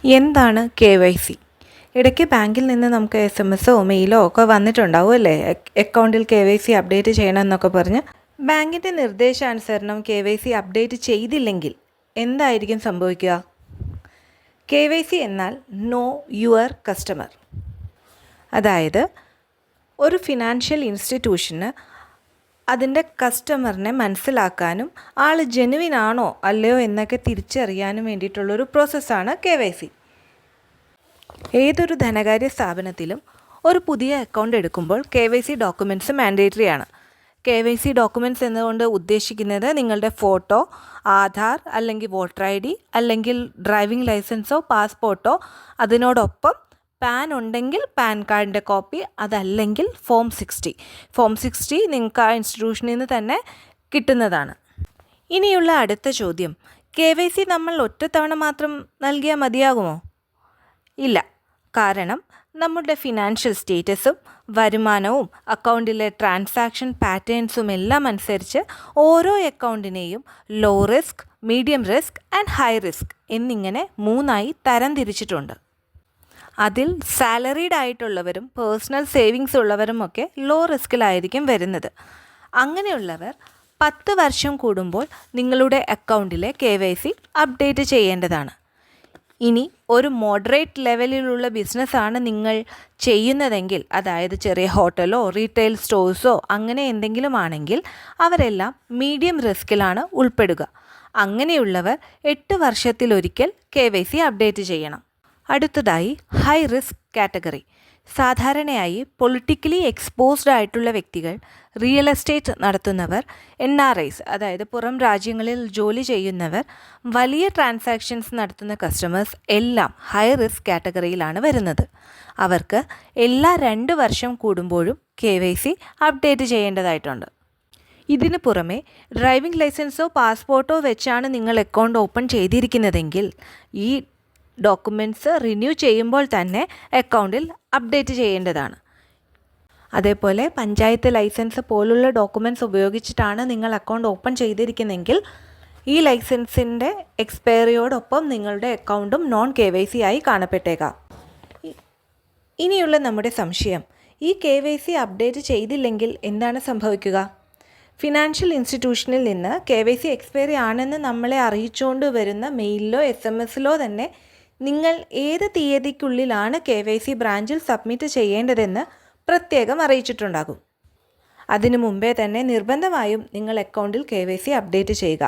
എന്താണ് KYC? ഇടയ്ക്ക് ബാങ്കിൽ നിന്ന് നമുക്ക് SMS മെയിലോ ഒക്കെ വന്നിട്ടുണ്ടാവും അല്ലേ, അക്കൗണ്ടിൽ KYC അപ്ഡേറ്റ് ചെയ്യണമെന്നൊക്കെ പറഞ്ഞ്. ബാങ്കിൻ്റെ നിർദ്ദേശാനുസരണം KYC അപ്ഡേറ്റ് ചെയ്തില്ലെങ്കിൽ എന്തായിരിക്കും സംഭവിക്കുക? KYC എന്നാൽ നോ യുവർ കസ്റ്റമർ. അതായത് ഒരു ഫിനാൻഷ്യൽ ഇൻസ്റ്റിറ്റ്യൂഷന് അതിൻ്റെ കസ്റ്റമറിനെ മനസ്സിലാക്കാനും ആൾ ജെനുവിൻ ആണോ അല്ലയോ എന്നൊക്കെ തിരിച്ചറിയാനും വേണ്ടിയിട്ടുള്ളൊരു പ്രോസസ്സാണ് KYC. ഏതൊരു ധനകാര്യ സ്ഥാപനത്തിലും ഒരു പുതിയ അക്കൗണ്ട് എടുക്കുമ്പോൾ KYC ഡോക്യുമെൻറ്റ്സ് മാൻഡേറ്ററി ആണ്. KYC ഡോക്യുമെൻറ്റ്സ് എന്നുകൊണ്ട് ഉദ്ദേശിക്കുന്നത് നിങ്ങളുടെ ഫോട്ടോ, ആധാർ അല്ലെങ്കിൽ വോട്ടർ ID അല്ലെങ്കിൽ ഡ്രൈവിംഗ് ലൈസൻസോ പാസ്പോർട്ടോ, അതിനോടൊപ്പം പാൻ ഉണ്ടെങ്കിൽ പാൻ കാർഡിൻ്റെ കോപ്പി, അതല്ലെങ്കിൽ ഫോം 60 നിങ്ങൾക്ക് ആ ഇൻസ്റ്റിറ്റ്യൂഷനിൽ നിന്ന് തന്നെ കിട്ടുന്നതാണ്. ഇനിയുള്ള അടുത്ത ചോദ്യം, KYC നമ്മൾ ഒറ്റത്തവണ മാത്രം നൽകിയാൽ മതിയാകുമോ? ഇല്ല. കാരണം നമ്മുടെ ഫിനാൻഷ്യൽ സ്റ്റേറ്റസും വരുമാനവും അക്കൗണ്ടിലെ ട്രാൻസാക്ഷൻ പാറ്റേൺസും എല്ലാം അനുസരിച്ച് ഓരോ അക്കൗണ്ടിനെയും low risk, medium risk and high risk എന്നിങ്ങനെ 3ആയി തരംതിരിച്ചിട്ടുണ്ട്. അതിൽ സാലറീഡ് ആയിട്ടുള്ളവരും പേഴ്സണൽ സേവിങ്സ് ഉള്ളവരുമൊക്കെ ലോ റിസ്കിലായിരിക്കും വരുന്നത്. അങ്ങനെയുള്ളവർ 10 വർഷം കൂടുമ്പോൾ നിങ്ങളുടെ അക്കൗണ്ടിലെ KYC അപ്ഡേറ്റ് ചെയ്യേണ്ടതാണ്. ഇനി ഒരു മോഡറേറ്റ് ലെവലിലുള്ള ബിസിനസ്സാണ് നിങ്ങൾ ചെയ്യുന്നതെങ്കിൽ, അതായത് ചെറിയ ഹോട്ടലോ റീറ്റെയിൽ സ്റ്റോഴ്സോ അങ്ങനെ എന്തെങ്കിലും ആണെങ്കിൽ അവരെല്ലാം മീഡിയം റിസ്കിലാണ് ഉൾപ്പെടുക. അങ്ങനെയുള്ളവർ 8 വർഷത്തിലൊരിക്കൽ KYC അപ്ഡേറ്റ് ചെയ്യണം. അടുത്തതായി ഹൈ റിസ്ക് കാറ്റഗറി. സാധാരണയായി പൊളിറ്റിക്കലി എക്സ്പോസ്ഡ് ആയിട്ടുള്ള വ്യക്തികൾ, റിയൽ എസ്റ്റേറ്റ് നടത്തുന്നവർ, NRIs അതായത് പുറം രാജ്യങ്ങളിൽ ജോലി ചെയ്യുന്നവർ, വലിയ ട്രാൻസാക്ഷൻസ് നടത്തുന്ന കസ്റ്റമേഴ്സ് എല്ലാം ഹൈ റിസ്ക് കാറ്റഗറിയിലാണ് വരുന്നത്. അവർക്ക് എല്ലാ 2 വർഷം കൂടുമ്പോഴും KYC അപ്ഡേറ്റ് ചെയ്യേണ്ടതായിട്ടുണ്ട്. ഇതിന് പുറമെ ഡ്രൈവിംഗ് ലൈസൻസോ പാസ്പോർട്ടോ വെച്ചാണ് നിങ്ങൾ അക്കൗണ്ട് ഓപ്പൺ ചെയ്തിരിക്കുന്നതെങ്കിൽ ഈ ഡോക്യുമെൻറ്റ്സ് റിന്യൂ ചെയ്യുമ്പോൾ തന്നെ അക്കൗണ്ടിൽ അപ്ഡേറ്റ് ചെയ്യേണ്ടതാണ്. അതേപോലെ പഞ്ചായത്ത് ലൈസൻസ് പോലുള്ള ഡോക്യുമെൻറ്റ്സ് ഉപയോഗിച്ചിട്ടാണ് നിങ്ങൾ അക്കൗണ്ട് ഓപ്പൺ ചെയ്തിരിക്കുന്നതെങ്കിൽ ഈ ലൈസൻസിൻ്റെ എക്സ്പയറിയോടൊപ്പം നിങ്ങളുടെ അക്കൗണ്ടും നോൺ KYC ആയി കാണപ്പെട്ടേക്കാം. ഇനിയുള്ള നമ്മുടെ സംശയം, ഈ KYC അപ്ഡേറ്റ് ചെയ്തില്ലെങ്കിൽ എന്താണ് സംഭവിക്കുക? ഫിനാൻഷ്യൽ ഇൻസ്റ്റിറ്റ്യൂഷനിൽ നിന്ന് KYC എക്സ്പയറി ആണെന്ന് നമ്മളെ അറിയിച്ചുകൊണ്ട് വരുന്ന മെയിലിലോ SMS-ലോ തന്നെ നിങ്ങൾ ഏത് തീയതിക്കുള്ളിലാണ് KYC ബ്രാഞ്ചിൽ സബ്മിറ്റ് ചെയ്യേണ്ടതെന്ന് പ്രത്യേകം അറിയിച്ചിട്ടുണ്ടാകും. അതിനു മുമ്പേ തന്നെ നിർബന്ധമായും നിങ്ങൾ അക്കൗണ്ടിൽ KYC അപ്ഡേറ്റ് ചെയ്യുക.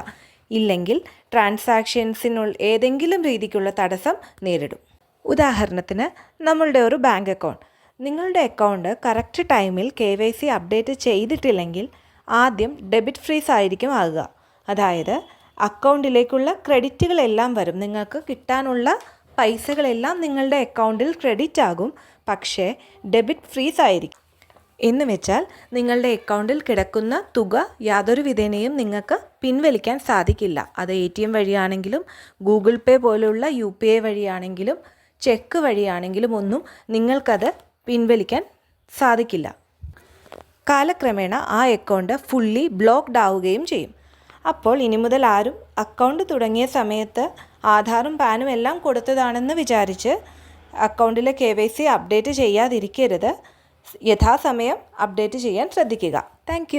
ഇല്ലെങ്കിൽ ട്രാൻസാക്ഷൻസിനുള്ള ഏതെങ്കിലും രീതിക്കുള്ള തടസ്സം നേരിടും. ഉദാഹരണത്തിന് നമ്മളുടെ ഒരു ബാങ്ക് അക്കൗണ്ട്, നിങ്ങളുടെ അക്കൗണ്ട് കറക്റ്റ് ടൈമിൽ KYC അപ്ഡേറ്റ് ചെയ്തിട്ടില്ലെങ്കിൽ ആദ്യം ഡെബിറ്റ് ഫ്രീസ് ആയിരിക്കും ആകുക. അതായത് അക്കൗണ്ടിലേക്കുള്ള ക്രെഡിറ്റുകളെല്ലാം വരും, നിങ്ങൾക്ക് കിട്ടാനുള്ള പൈസകളെല്ലാം നിങ്ങളുടെ അക്കൗണ്ടിൽ ക്രെഡിറ്റ് ആകും, പക്ഷേ ഡെബിറ്റ് ഫ്രീസ് ആയിരിക്കും. എന്ന് വെച്ചാൽ നിങ്ങളുടെ അക്കൗണ്ടിൽ കിടക്കുന്ന തുക യാതൊരു വിധേനയും നിങ്ങൾക്ക് പിൻവലിക്കാൻ സാധിക്കില്ല. അത് ATM വഴിയാണെങ്കിലും ഗൂഗിൾ പേ പോലുള്ള UPI വഴിയാണെങ്കിലും ചെക്ക് വഴിയാണെങ്കിലും ഒന്നും നിങ്ങൾക്കത് പിൻവലിക്കാൻ സാധിക്കില്ല. കാലക്രമേണ ആ അക്കൗണ്ട് ഫുള്ളി ബ്ലോക്ക്ഡ് ആവുകയും ചെയ്യും. അപ്പോൾ ഇനി മുതൽ ആരും അക്കൗണ്ട് തുടങ്ങിയ സമയത്ത് ആധാറും പാനും എല്ലാം കൊടുത്തതാണെന്ന് വിചാരിച്ച് അക്കൗണ്ടിലെ KYC അപ്ഡേറ്റ് ചെയ്യാതിരിക്കരുത്. യഥാസമയം അപ്ഡേറ്റ് ചെയ്യാൻ ശ്രദ്ധിക്കുക. താങ്ക്